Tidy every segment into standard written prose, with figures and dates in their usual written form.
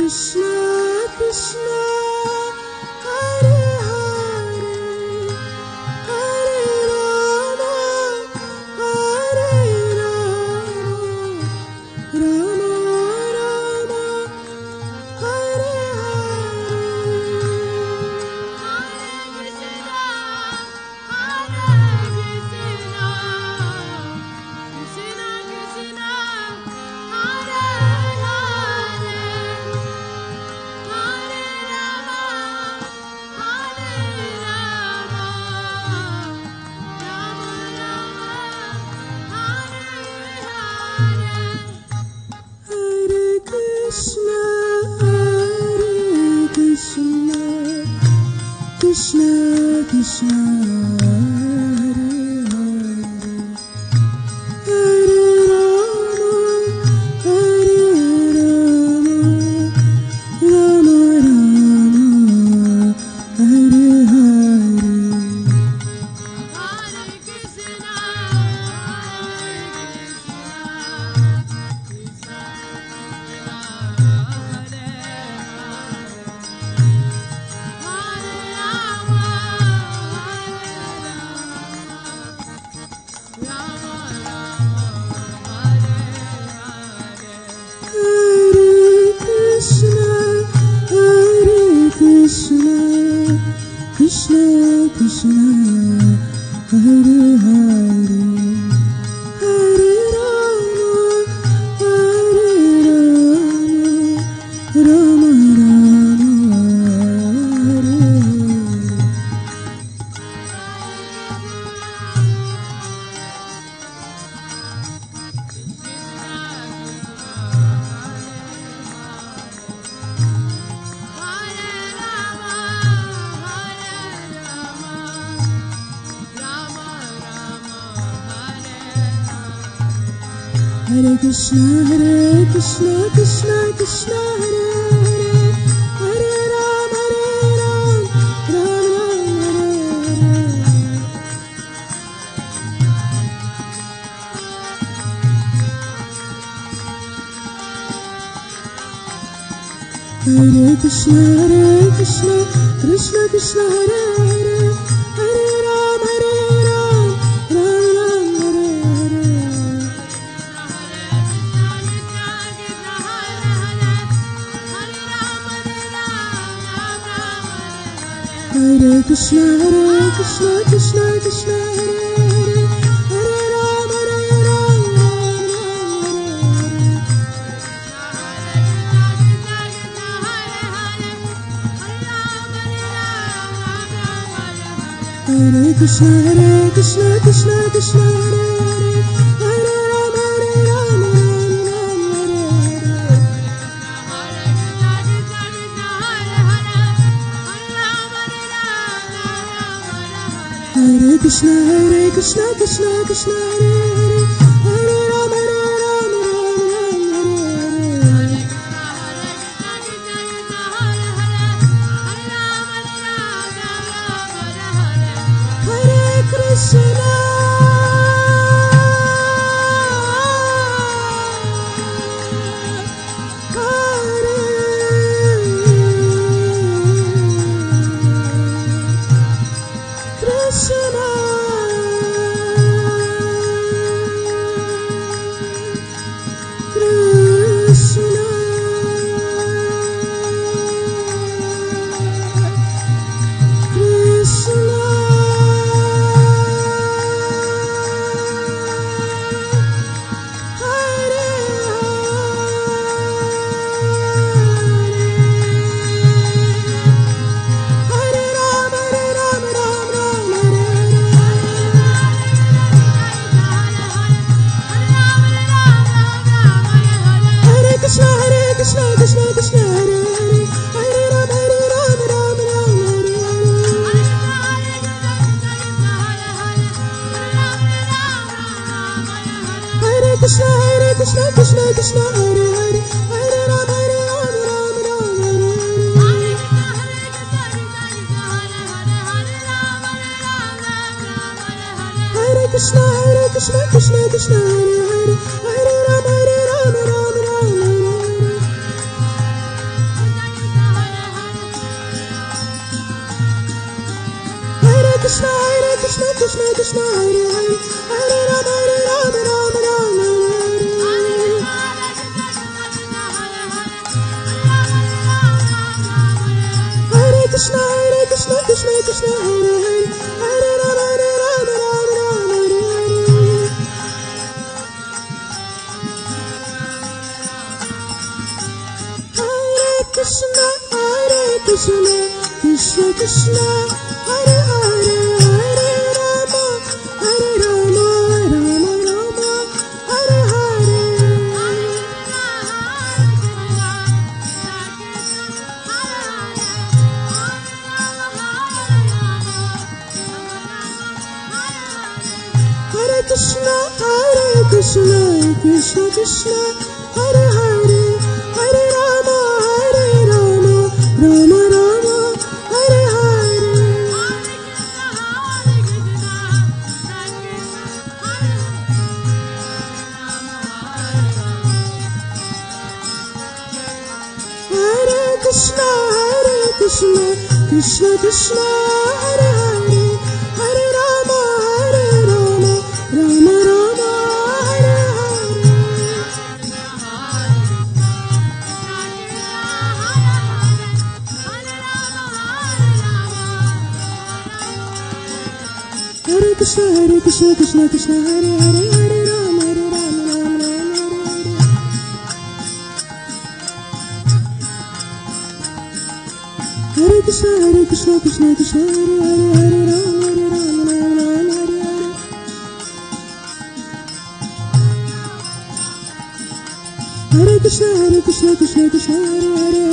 Hare Krishna, Krishna Krishna, Hare Hare, Hare Ram, Ram Ram, Hare Krishna, Krishna Krishna, Hare Hare, Hare Ram, Ram Ram, Hare Hare. Hare Krishna, Krishna Krishna, Hare Hare, Hare Ram, Ram Hare Krishna, Krishna Krishna, Hare Hare, Hare Ram, Ram Hare Krishna, Krishna Krishna, Hare Hare, Hare Ram, Ram Hare Krishna. Krishna, Krishna Krishna, Hare Hare, Hare Ram, Ram Hare Krishna, Krishna Krishna, Hare Hare, Hare Ram, Ram Ram, Hare Krishna Krishna Krishna Hare Hare Hare Rama Rama Rama Hare Hare Krishna Krishna Krishna Hare Hare Hare Rama Rama Rama Hare Krishna Krishna Krishna Hare Hare Hare Rama Rama Rama Hare Hare Hare Krishna Krishna Krishna Hare Hare Hare Rama Rama Rama Hare Hare Hare Krishna Krishna Krishna Hare Hare Hare Rama Rama Rama Hare Hare Hare Krishna Krishna Krishna Hare Hare Hare Rama Rama Rama Hare Krishna Krishna Krishna Hare Hare Hare Rama Rama Rama Hare Krishna Krishna Krishna Hare Hare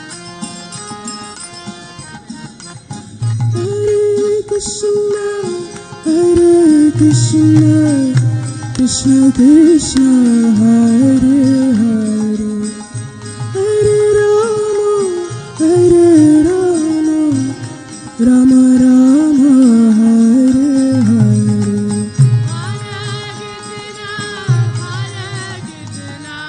Hare Rama Rama Rama Hare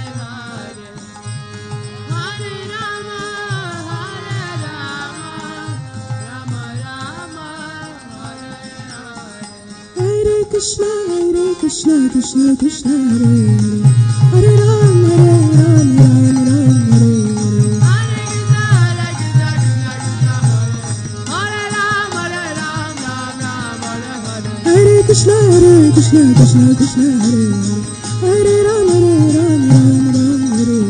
Krishna Krishna Krishna Hare Hare Hare Rama Rama Rama Hare Hare Krishna Krishna Hare Hare Hare Rama Rama Rama Hare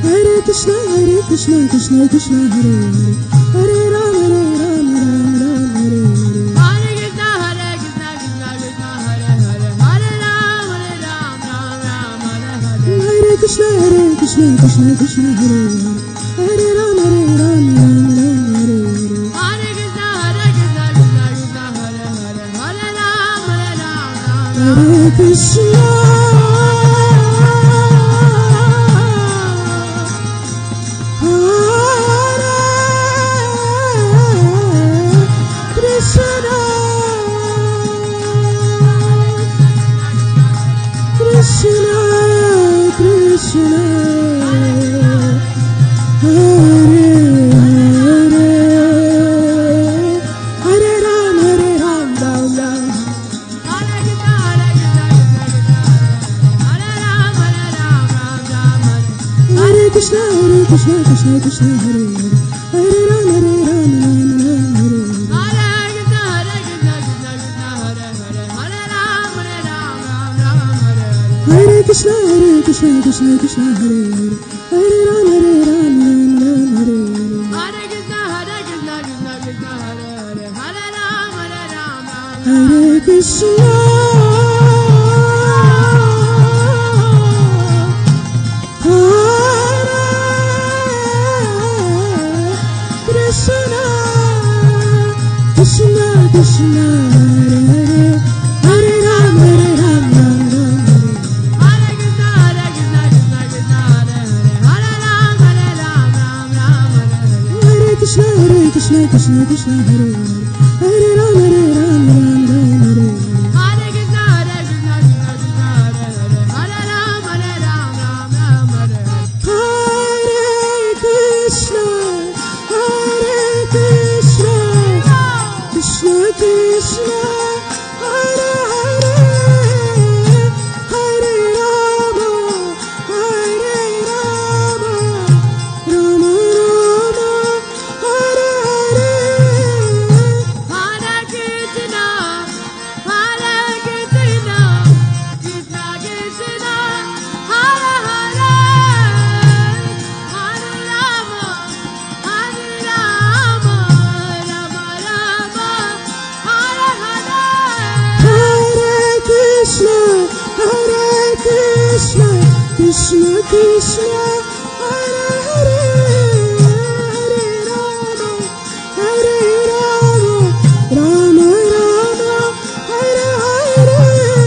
Hare Hare Krishna Krishna Hare Hare Hare Rama Rama Rama Hare Hare Krishna Krishna Krishna Hare Hare Hare Ram Hare Krishna Krishna Krishna Hare Hare Ram Hare Hare Krishna Krishna Krishna Hare Hare Ram Hare Hare Krishna Krishna Krishna Hare Hare Ram Hare Hare Krishna Krishna Krishna Hare Hare Ram Hare Hare Krishna Krishna Hare Hare Ram Hare Krishna Krishna Krishna Hare Ram Hare Ram Ram Ram Hare Krishna Hare Krishna Krishna Krishna Hare Hare Ram Ram Ram Ram Hare Hare Krishna Hare Krishna Krishna Krishna Hare Hare Ram Ram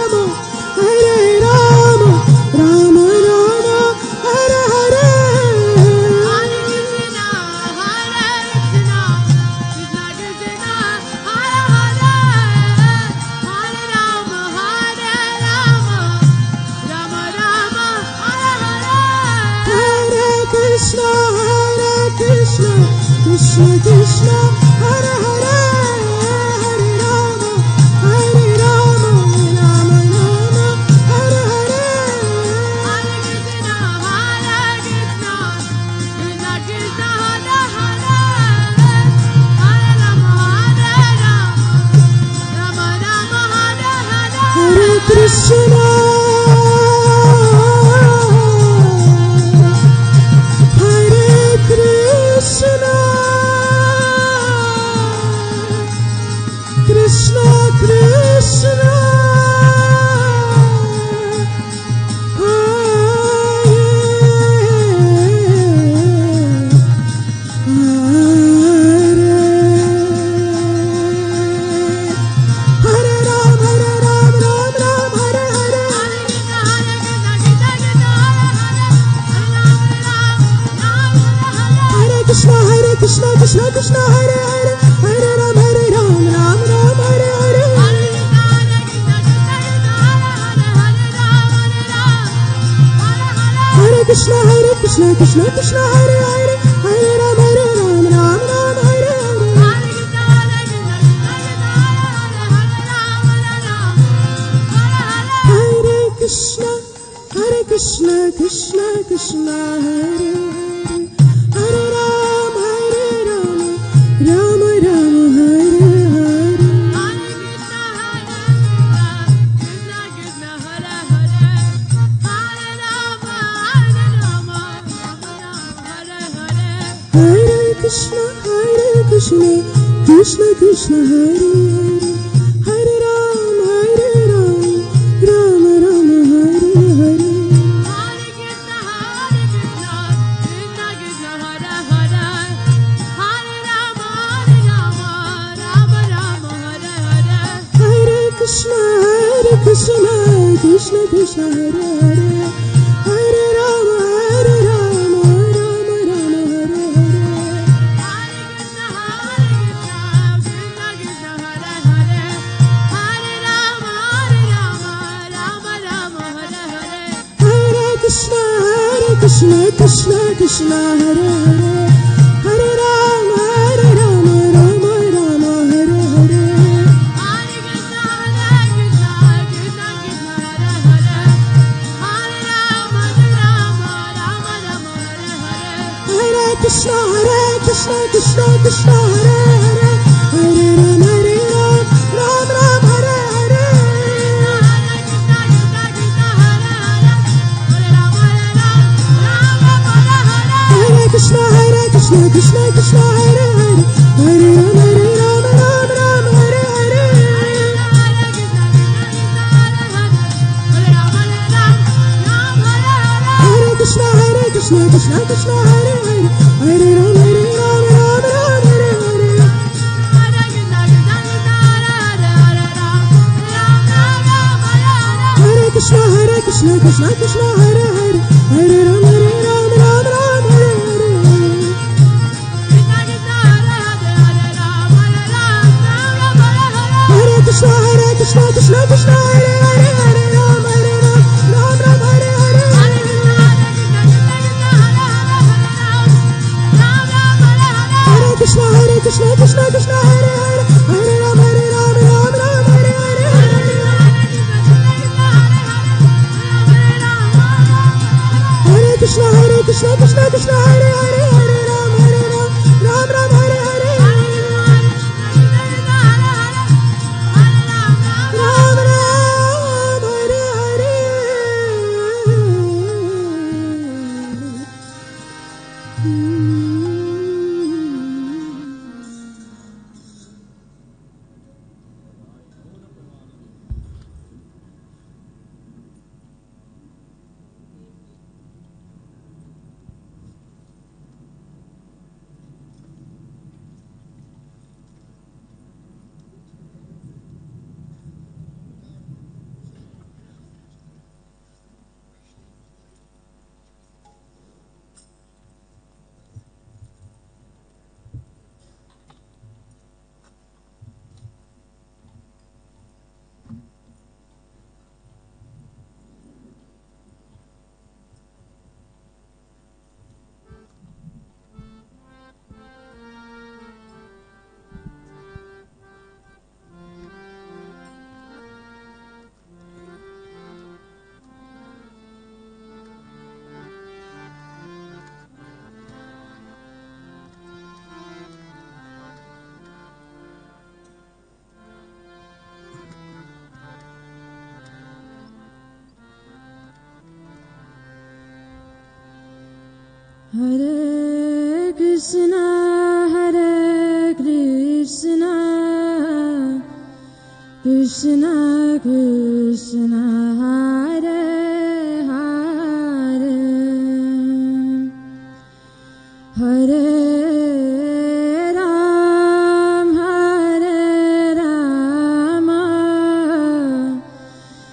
Ram Hare Krishna Krishna Krishna Hare Hare Hare Rama Hare Rama Rama Rama Hare Hare Hare Krishna Krishna Krishna Hare Hare Hare Rama Hare Rama Rama Rama Hare Hare Krishna Krishna Krishna Hare Hare Hare Rama Rama Rama Hare Hare Hare Krishna Krishna Krishna Hare Hare Hare Rama Hare Rama Rama Rama Hare Hare Hare Krishna Krishna Krishna Hare Hare Hare Rama Rama Rama Hare Hare Hare Krishna Krishna Krishna Hare Hare Hare Rama Rama Rama Hare Hare Hare Krishna Krishna Krishna Hare Hare Hare Rama Rama Hare Hare Hare Krishna Krishna Krishna Hare Hare Hare Rama Rama Hare Hare Hare Krishna Krishna Krishna Hare Ram Ram Ram Hare Hare Hare Krishna Krishna Krishna Hare Hare Hare Ram Ram Hare Hare Hare Krishna Krishna Hare Hare Hare Ram Ram Hare Hare Hare Krishna Krishna Krishna Hare Hare Ram Ram Hare Hare Hare Krishna Krishna Krishna Hare Hare Ram Ram Hare Hare Hare Krishna Krishna Krishna Hare Hare Hare Ram Ram Hare Hare Krishna Krishna Hare Hare Hare Ram Rama Hare Hare Krishna Krishna Hare Hare Hare Ram Ram Ram Hare Hare Hare Krishna Krishna Krishna Hare Hare Hare Ram Ram Ram Hare Hare Hare Krishna Krishna Krishna Hare Hare Hare Ram Ram Ram Hare Hare Hare Krishna Krishna Krishna Hare Hare Hare Ram Ram Ram Hare Hare Hare Krishna Krishna Krishna Hare Hare Hare Ram Ram Hare Hare Hare Krishna Krishna Krishna Hare Hare Hare Ram Ram Hare Hare Hare Krishna Krishna Krishna Hare Hare Hare Ram Ram Hare Hare Ram Ram Hare Hare Hare Krishna Krishna Krishna Hare Hare Hare Ram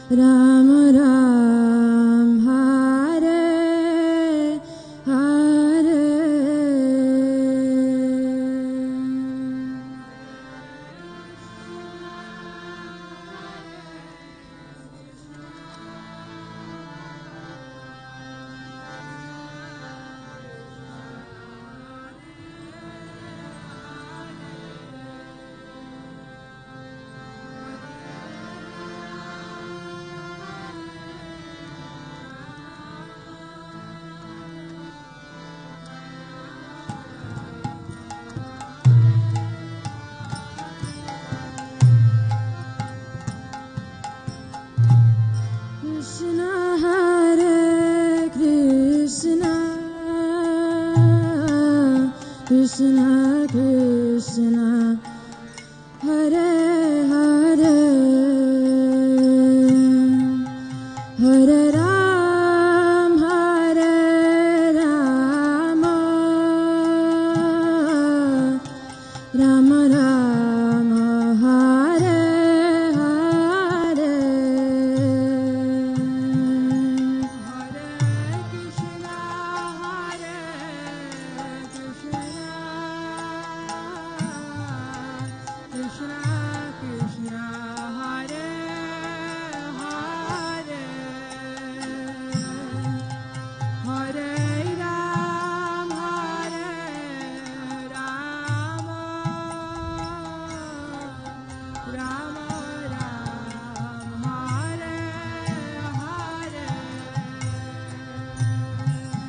Ram Ram Hare Hare Krishna Hare Krishna Krishna Krishna Hare Hare Hare Ram Ram Ram Hare Hare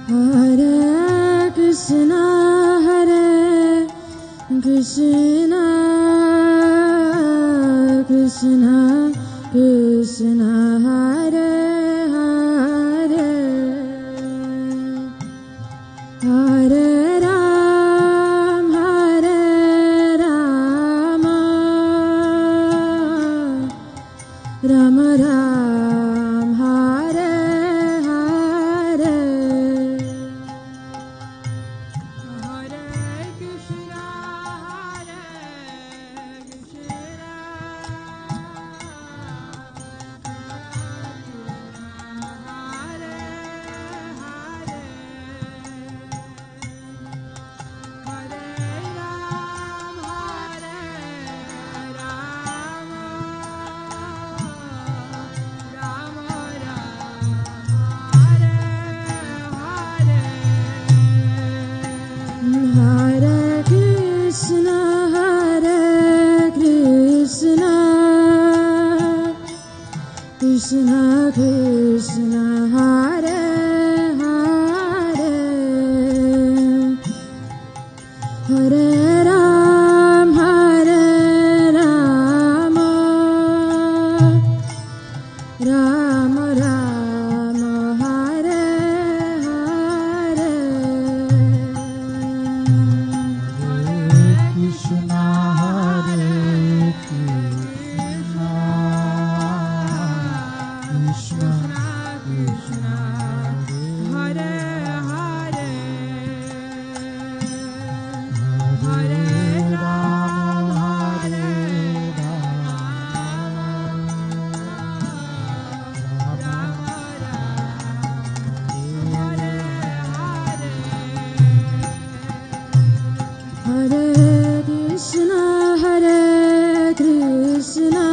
Hare Krishna Krishna Krishna Krishna Hare Hare Hare Ram Hare Rama Rama Ram Hare Hare Hare Krishna Hare Krishna Hare Hare Hare Ram Hare Rama Rama Hare Hare Hare Krishna Hare Krishna Krishna Krishna Hare Hare Hare Ram Hare Rama Rama Rama Hare Hare Krishna Hare Krishna Krishna Krishna Hare Hare Hare Ram Hare Hare Krishna Hare Krishna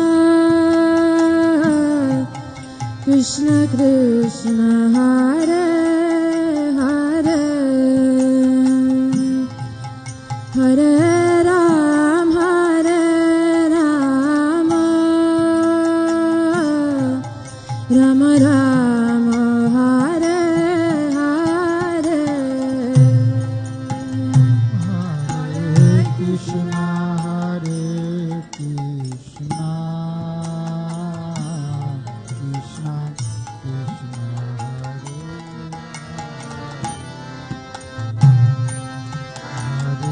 Krishna Krishna Hare Hare Hare Ram Hare Rama Rama Rama Hare Hare Hare Krishna Hare Krishna Krishna Krishna Hare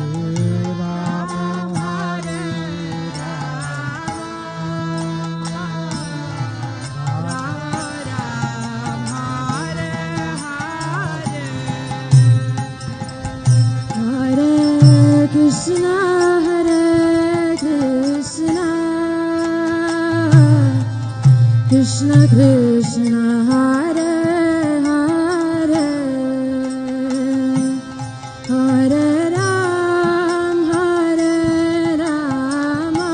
Rama Hare Hare Krishna Hare Krishna Krishna Krishna Hare Hare Hare Ram Hare Rama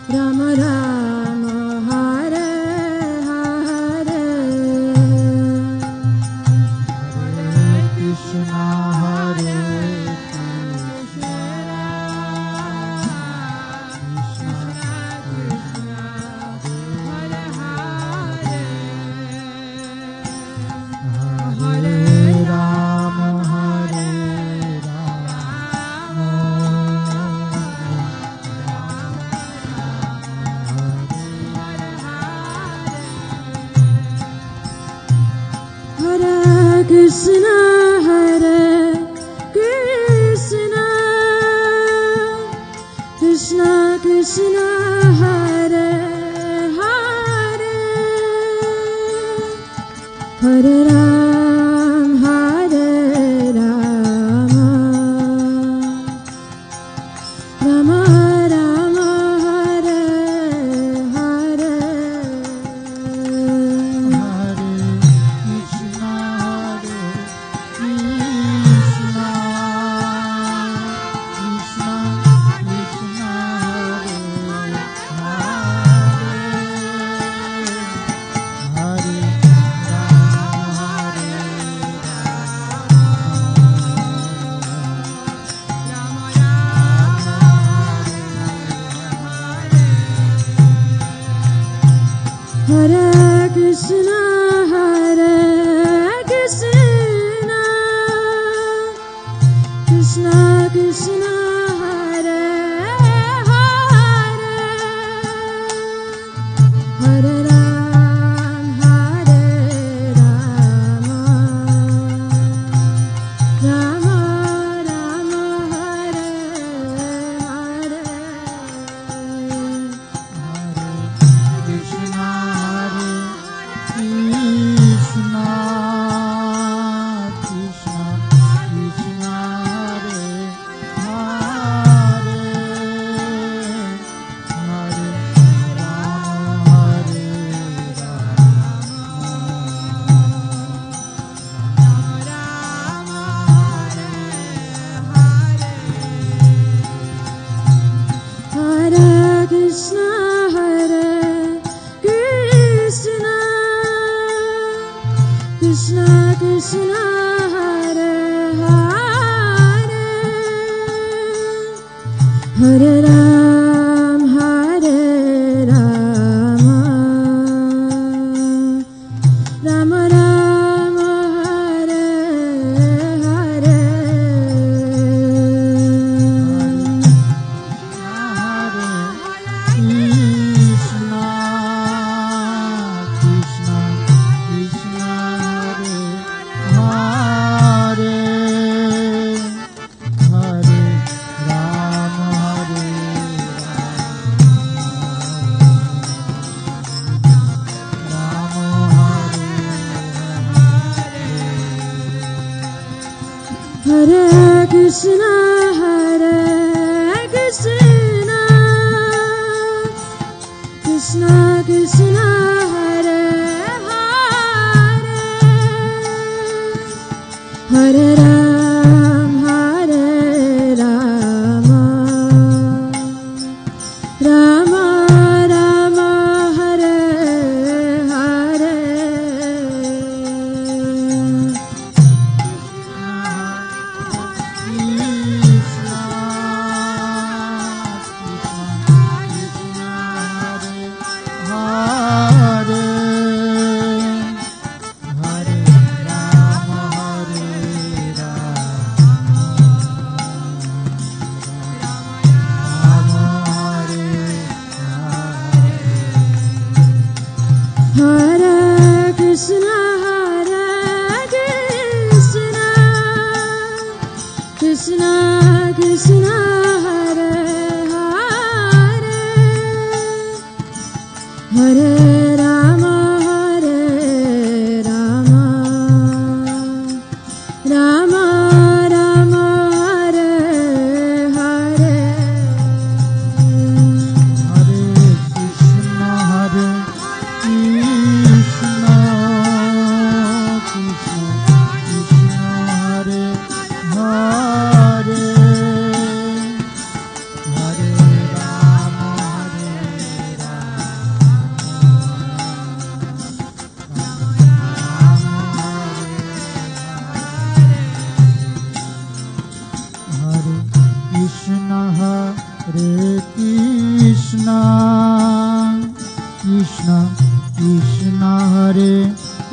Rama Rama Hare Hare Krishna Hare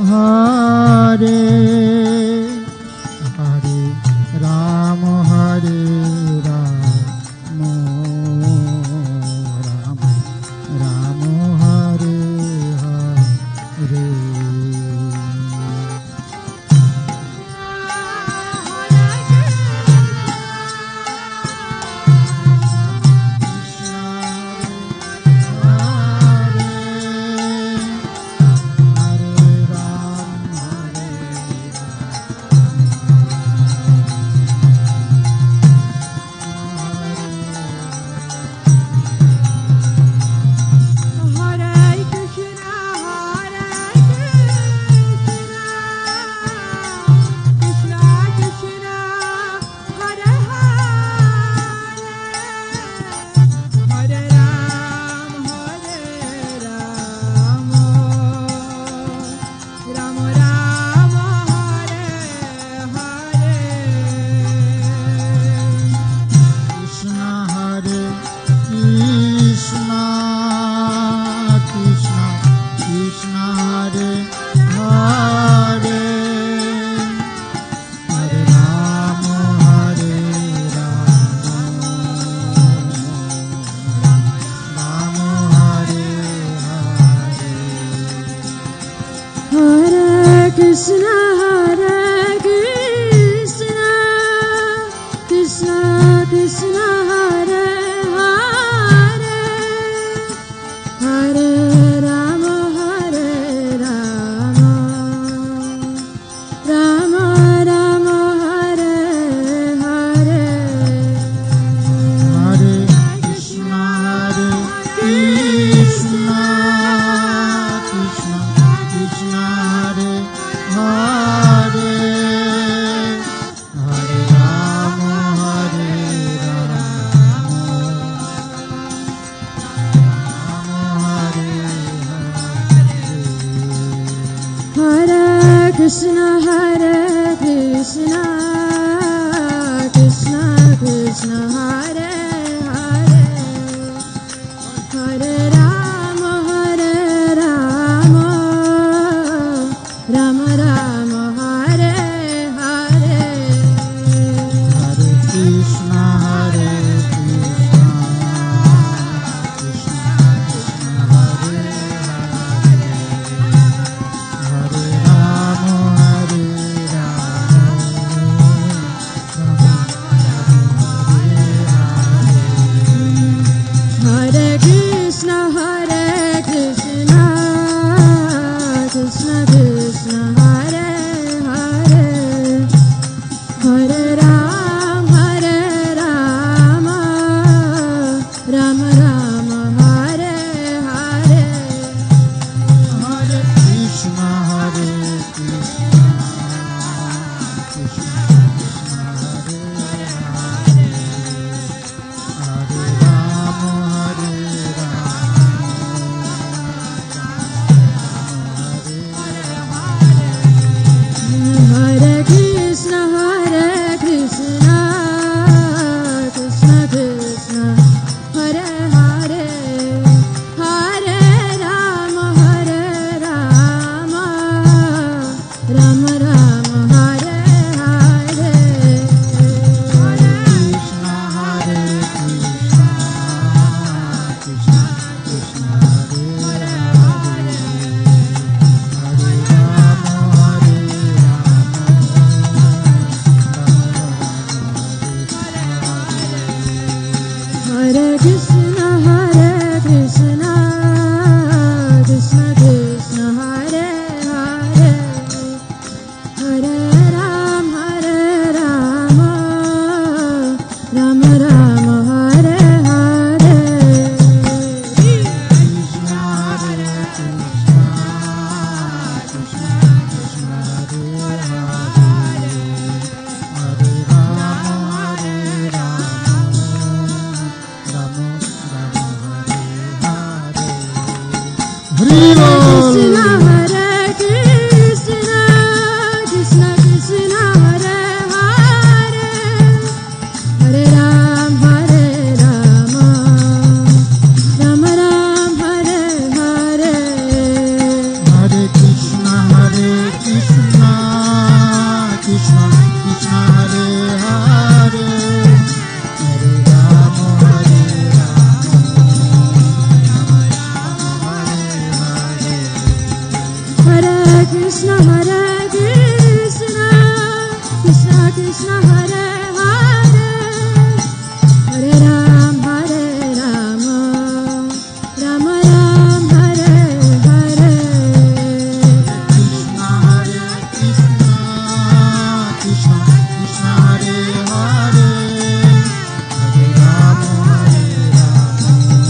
Hare Krishna Hare Krishna Krishna Krishna Hare Hare Hare Rama Hare Rama Rama Rama Hare Hare Hare Krishna Krishna Krishna Hare Hare Hare Rama Hare Hare Krishna Hare Krishna Krishna Krishna Hare Hare Hare Rama Hare Rama Rama Rama Hare Hare Hare Krishna Hare Krishna Krishna Krishna Hare Hare Rama Hare Hare Krishna Hare Krishna Krishna Krishna Hare Hare Hare Rama Rama Rama Hare Hare Hare Krishna Hare Krishna Krishna Krishna Hare Hare Rama Hare Hare Krishna Hare Krishna Krishna Krishna Hare Hare Hare Rama Rama Rama Hare Hare Krishna Hare Krishna Krishna Krishna Hare Hare Hare Rama Hare Hare Krishna Hare Krishna Krishna Krishna Hare Hare Hare Rama Rama Rama Hare Hare Krishna Hare Krishna Krishna Krishna Hare Hare Hare Rama Hare Rama Rama Hare Hare Hare Krishna Hare Krishna Krishna Krishna Hare Hare Hare Rama Rama Hare Hare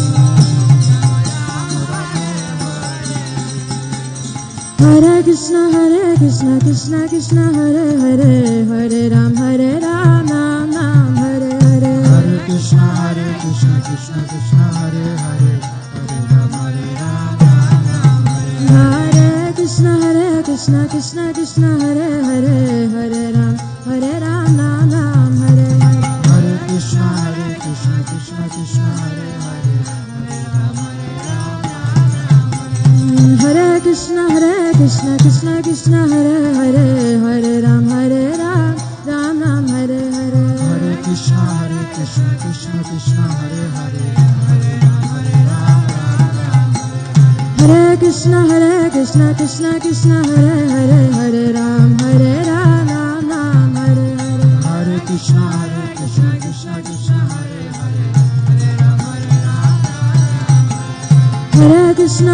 Hare Krishna Hare Krishna Krishna Krishna Hare Hare Hare Rama Hare Hare Krishna Hare Krishna Krishna Krishna Hare Hare Hare Rama Rama Hare Hare Krishna Hare Krishna Krishna Krishna Hare Hare Hare Rama Hare Hare Krishna Hare Krishna Krishna Krishna Hare Hare Hare Rama Ram Hare Hare Hare Krishna Hare Krishna Krishna Krishna Hare Hare Hare Rama Hare Krishna Hare Krishna Krishna Krishna Hare Hare Hare Ram Hare Hare Hare Krishna Hare Krishna Krishna Krishna Hare Hare Hare Rama Hare Krishna Hare Krishna Krishna Krishna Hare Hare Hare Ram Ram Hare Hare Hare Krishna Hare Krishna Krishna Krishna Hare Hare Hare Ram Hare Krishna, Krishna Krishna, Hare Hare, Hare Ram, Ram Ram, Hare Hare. Hare Krishna, Krishna Krishna, Hare Hare, Hare Ram, Hare Krishna,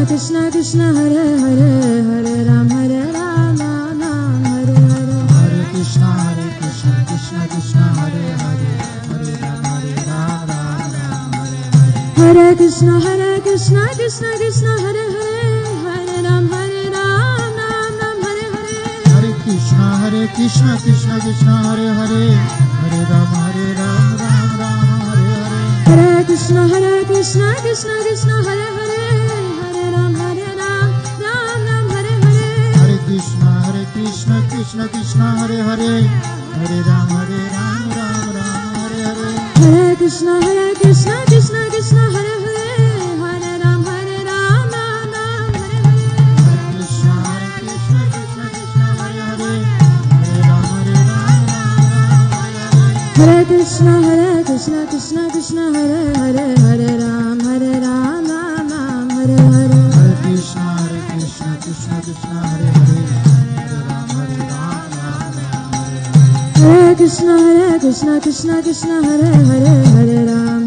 Krishna Krishna, Hare Hare, Hare Ram, Ram Ram, Hare Hare. Hare Krishna, Krishna Krishna, Hare Hare, Hare Ram, Ram Ram, Hare Hare. Hare Krishna, Krishna Krishna, Hare Hare, Hare Ram, Ram Ram, Hare Hare. Hare Krishna, Krishna Krishna, Hare Hare, Hare Ram, Ram Ram, Hare Hare. Hare Krishna, Krishna Krishna, Hare Hare, Hare Ram, Ram Ram, Hare Hare. Hare Krishna, Krishna Hare Hare, Hare Ram, Ram Hare Hare. Hare Krishna, Krishna Krishna, Hare Hare, Hare Ram, Ram Ram, Hare Hare. Hare Krishna, Krishna Hare Hare, Hare Ram, Ram Hare Hare. Hare Krishna, Krishna Hare Hare, Hare Ram, Ram Hare Hare. Hare Krishna, Krishna Hare Hare, Hare Ram, Ram Hare Hare. Hare Krishna, Krishna Hare Hare, Hare Ram, Ram Hare Hare. Hare Krishna, Krishna Hare Hare, Hare Ram, Ram. Hare Krishna, Krishna Hare Hare, Hare Ram,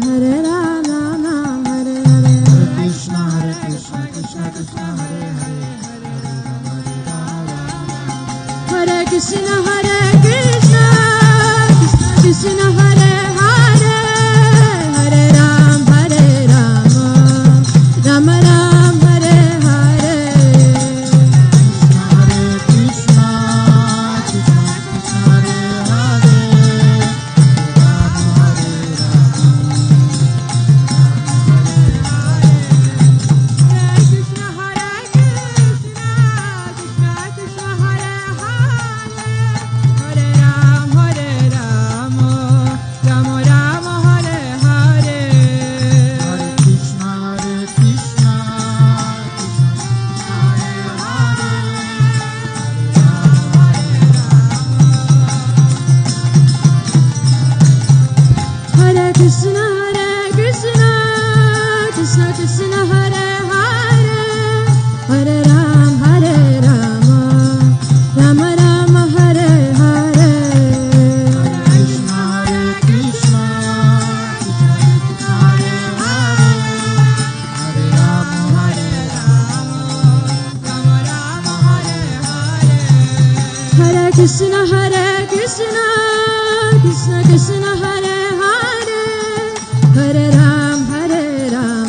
Ram Ram, Hare Hare. Hare Krishna, Krishna Hare Hare, Ram Hare Ram. Hare Krishna, Krishna Hare Hare, Hare Ram, Ram Ram, Hare Hare. Hare Krishna, Krishna Hare Hare, Hare Krishna, Krishna Krishna Hare Hare, Hare Ram, Ram Ram, Hare Hare. Krishna, Krishna Hare Hare, Hare Ram, Hare Ram.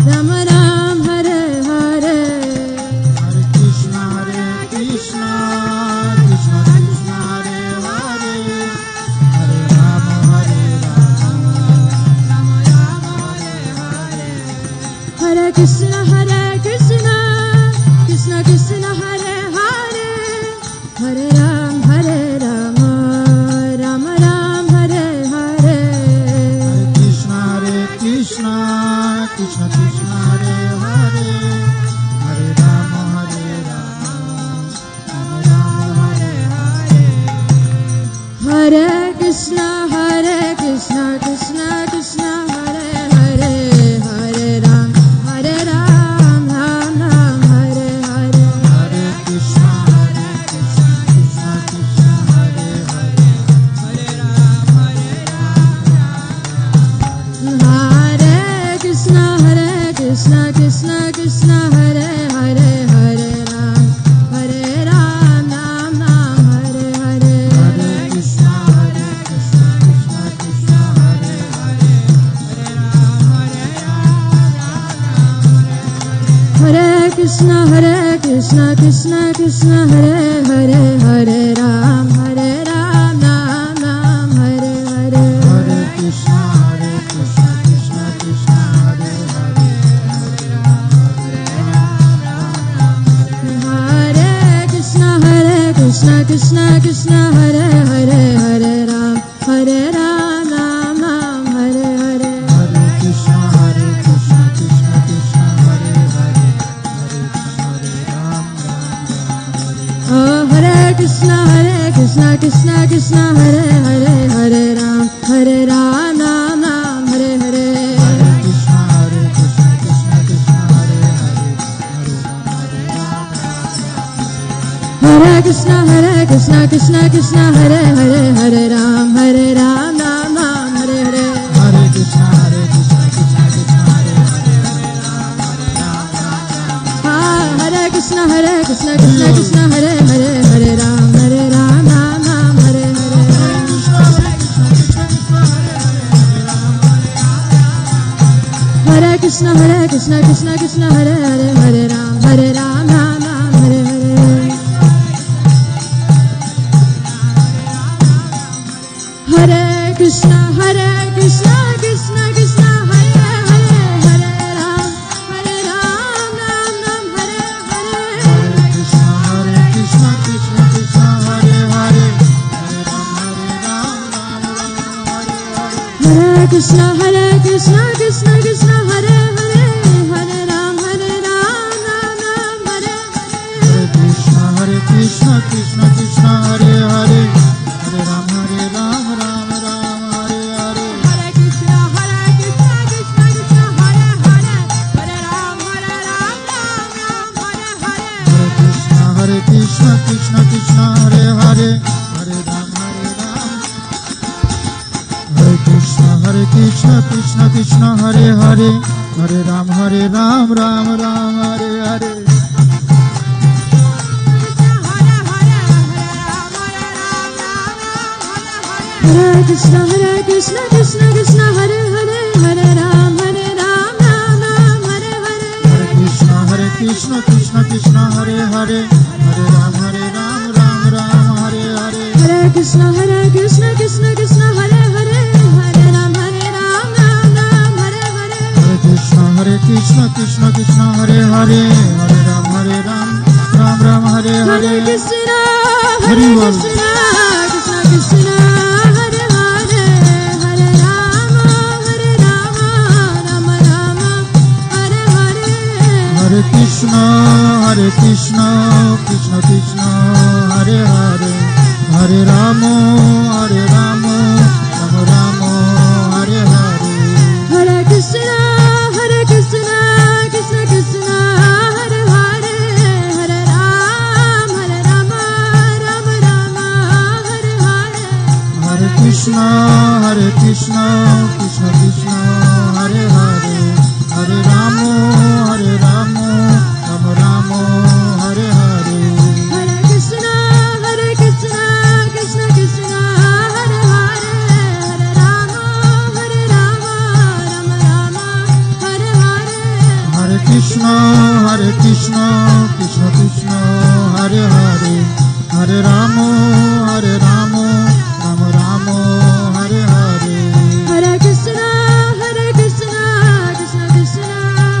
Ram Ram, Hare Hare. Hare Krishna, Krishna Krishna Hare Hare, Hare Ram, Ram Ram, Hare Hare. Hare Krishna, Krishna Hare Hare, Hare Ram, Hare Ram. Ram Ram, Hare Hare. Hare Krishna, Krishna Krishna Hare Hare, Hare Ram, Ram Ram, Hare Hare. Hare Krishna, Krishna Hare Hare, Hare Ram, Ram Hare Hare. Hare Krishna, Krishna Krishna, Hare Hare, Hare Ram, Ram Ram, Hare Hare. Hare Krishna, Krishna Hare Hare, Hare Ram, Hare Krishna, Krishna Krishna, Hare Hare, Hare Ram, Ram Ram, Hare Hare. Hare Krishna, Krishna Hare Hare, Hare Ram, Hare Krishna, Krishna Hare Hare, Hare Ram, Ram Ram, Hare Hare. Hare Krishna, Krishna Hare Hare, Hare Ram, Hare Krishna, Krishna Hare Hare, Hare Ram, Ram Ram, Hare Hare. Hare Krishna, Krishna Hare Hare, Hare Ram, Oh, Hare Krishna, Krishna Krishna Krishna Hare Hare Hare Ram Ram Ram Ram Hare Hare Hare Krishna Krishna Krishna Hare Hare Hare Ram Hare Krishna Krishna Krishna Hare Hare Hare Ram Ram Ram Hare Hare Hare Krishna Krishna Krishna Hare Hare Hare Ram Ram Ram Hare Hare Hare Krishna Krishna Krishna Hare Hare Hare Ram Ram Ram Hare Hare Hare Krishna Krishna Krishna Hare Hare Hare Ram Ram Hare Hare Hare Krishna Krishna Krishna Hare Hare Hare Ram Ram Hare Hare Hare Krishna Krishna Krishna Hare Hare Hare Ram Ram Ram Hare Hare Hare Krishna Krishna Krishna Hare Hare Hare Ram Ram Hare Hare Hare Krishna Krishna Krishna Hare Hare Hare Ram Hare Krishna Krishna Krishna Hare Hare Hare Ram Ram Hare Hare Hare Krishna Krishna Krishna Hare Hare Hare Ram Ram Hare Hare Hare Krishna Krishna Krishna Hare Hare Hare Ram Ram Hare Hare Hare Krishna Krishna Krishna Hare Hare Hare Ram Ram Hare Hare Hare Krishna Krishna Hare Hare Hare Ram Ram Hare Hare Hare Krishna Hari Bol. Krishna Krishna Hare Hare Hare Ram Ram Hare Hare Hare Krishna Krishna Krishna Hare Hare Hare Rama Rama Hare Hare Hare Krishna Krishna Krishna Hare Hare Hare Ram Rama Hare Hare Hare Krishna Krishna Hare Hare Hare Rama Rama Hare Hare Hare Krishna Krishna Krishna Hare Hare Hare Rama Rama Hare Hare Hare Krishna Krishna Hare Hare Hare Rama Rama Hare Hare Hare Krishna Krishna Krishna Hare Hare Hare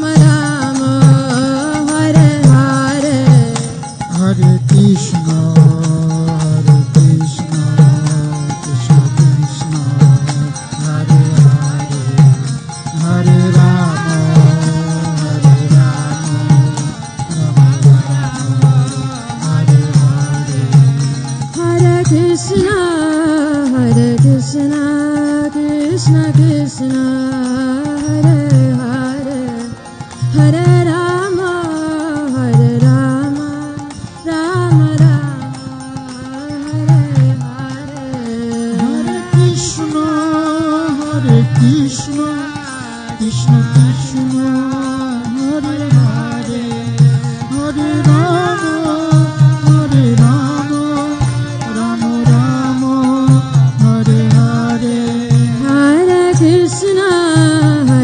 Rama Rama Hare Hare Hare Krishna Krishna Krishna Hare Hare Hare Rama Rama Hare Hare Hare Krishna Krishna Krishna Hare Hare Hare Rama Rama Hare Hare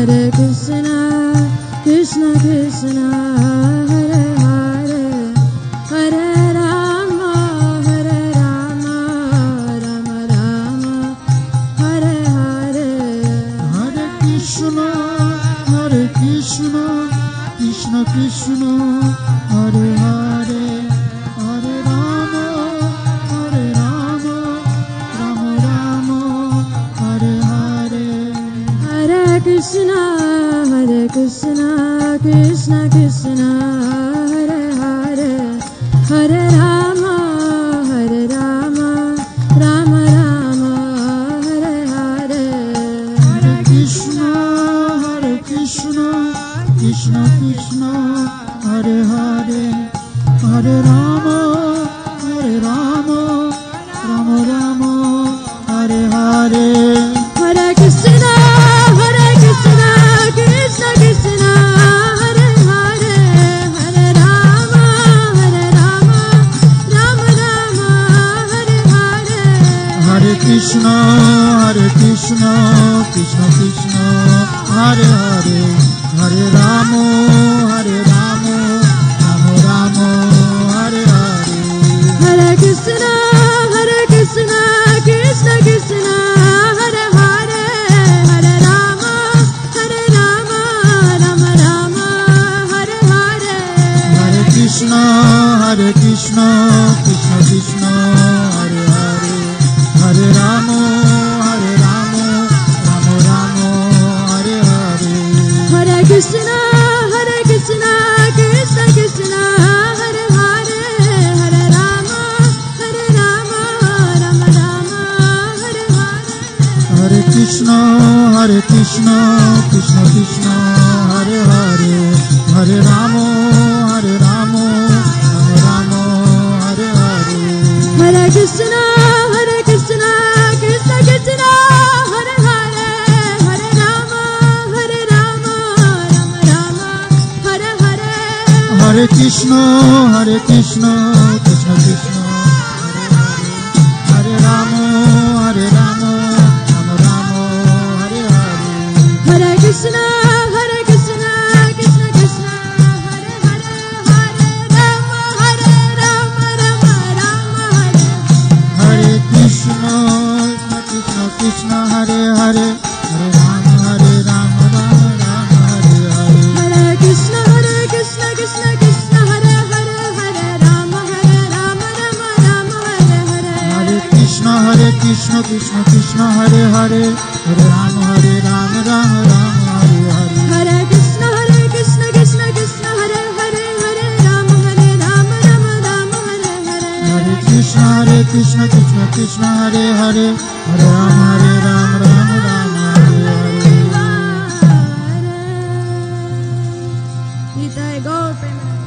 Hare Krishna Krishna Krishna Hare Hare Hare Rama Rama Hare Hare Hare Krishna Krishna Krishna Hare Hare Hare Rama Rama Hare Hare Hare Krishna Krishna Krishna Hare Hare Hare Rama Rama Hare Hare Hare Krishna Krishna Krishna Hare Hare Hare Rama Rama Hare Hare Hare Krishna Krishna, Krishna Krishna, Hare Hare, Hare Rama, Rama Rama, Hare Hare. Hare Krishna, Krishna Krishna, Hare Hare, Hare Rama, Rama Rama, Hare Hare. Hare Krishna, Krishna Krishna, Hare Hare, Hare Rama, Rama Rama, Hare Hare. Hare Krishna, Krishna Krishna, Hare Hare, Hare Rama, Rama Rama, Hare Hare. Hare Krishna, Krishna Krishna, Hare Hare, Hare Rama, Rama Rama, Hare Hare. Hare Krishna, Krishna Krishna, Hare Hare, Hare Rama, Rama Rama, Hare Hare. Hare Krishna, Krishna Krishna, Hare Rama, Rama Rama, Hare Hare. Hare Krishna, Krishna Krishna, Hare Hare, Hare Rama, Rama Rama, Hare. Hare Krishna, Krishna Krishna, Hare Hare, Hare Rama, Rama Rama, Hare Hare. Hare Krishna, Krishna Krishna, Hare Hare, Hare Rama, Rama Rama, Hare Hare. Hare Krishna, Krishna Krishna, Hare Hare, Hare Rama, Rama Rama, Hare Hare. Hare Krishna, Krishna Krishna, Hare Hare, Hare Rama, Rama Rama, Hare Hare. Hare Krishna, Krishna Krishna, Hare Hare, Hare Rama, Rama Rama, Hare Hare. Nitai Gaur Premanand.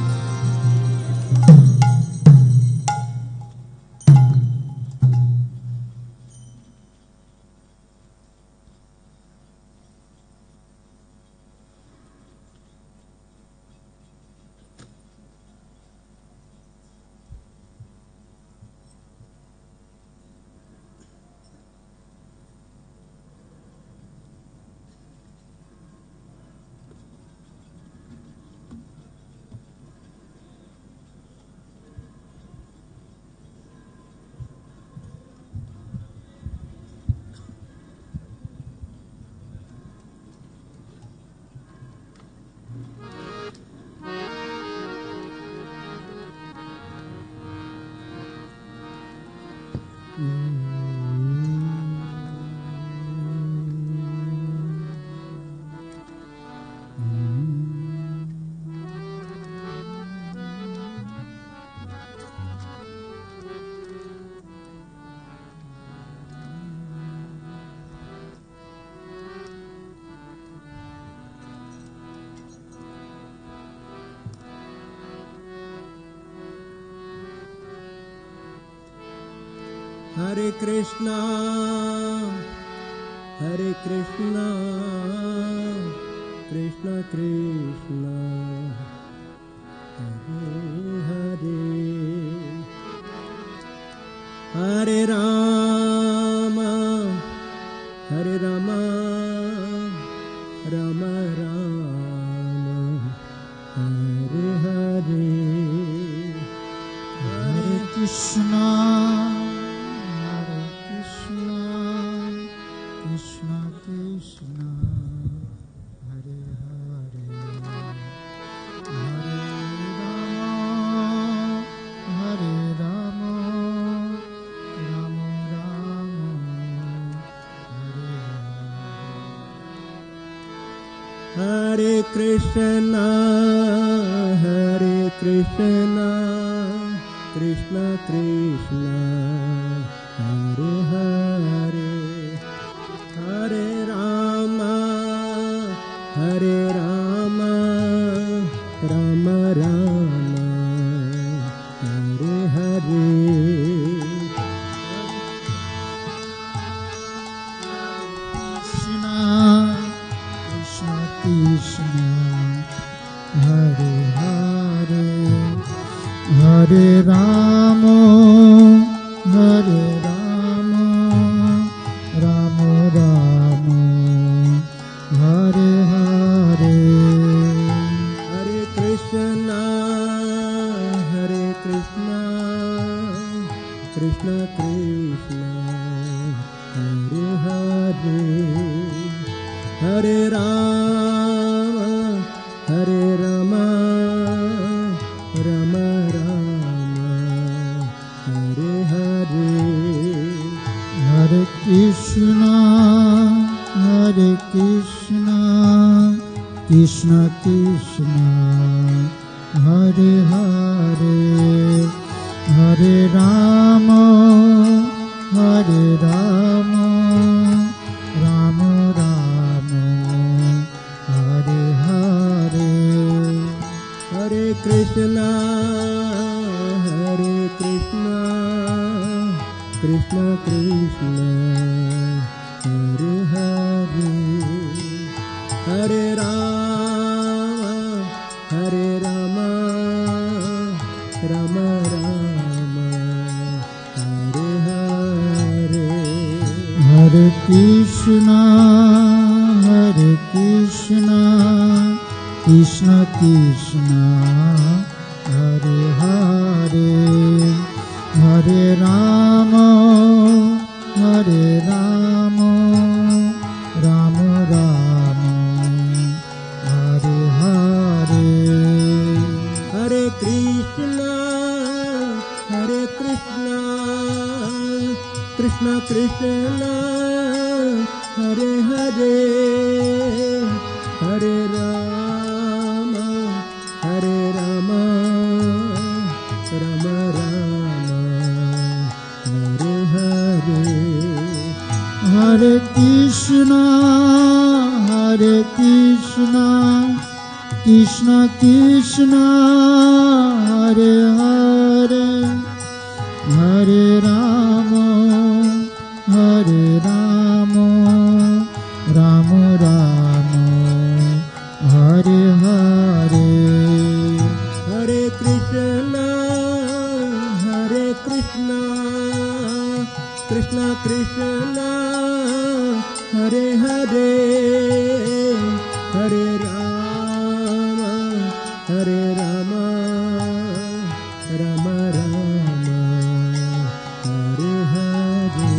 Hare Krishna, Krishna Krishna, Hare Hare, Hare Rama, Rama Rama, Hare Hare. Hare Krishna, Krishna Krishna, Hare Hare, Hare Rama, Rama Rama, Hare Hare. Hare Krishna, Krishna Krishna, Hare Hare, Hare Rama, Rama Rama, Hare Hare. Krishna, Krishna, Hare Hare, Hare Rama, Krishna Krishna Hare Hare Hare Rama Hare Rama Rama Rama Hare Hare Hare Krishna Krishna Krishna Hare Hare Hare Rama Rama Rama Hare Hare Hare Krishna Krishna Krishna Hare Hare Hare Rama Rama Rama Hare Hare Hare Krishna Krishna Krishna Hare Hare Hare Rama Rama Rama Hare Hare Hare Krishna Krishna Krishna Hare Hare Hare Rama Rama Rama Hare Hare Hare Krishna Krishna Krishna Hare Hare Hare Rama Rama Rama Hare Hare Hare Krishna Krishna Krishna Hare Hare Hare Rama Rama Rama Hare Hare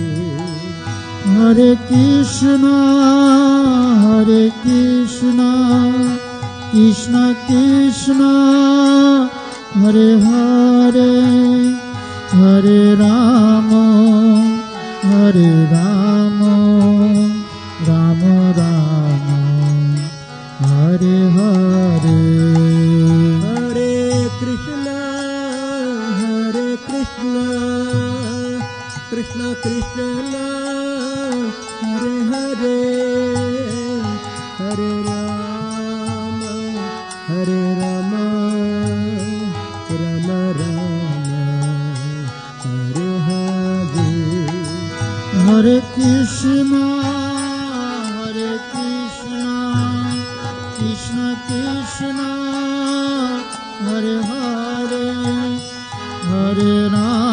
Hare Krishna Krishna Krishna Hare Hare Hare Rama Rama Rama Hare Hare Hare Krishna Krishna Krishna Hare Hare Hare Rama Rama Rama Hare Hare Hare Krishna Krishna Krishna Hare Hare Hare Rama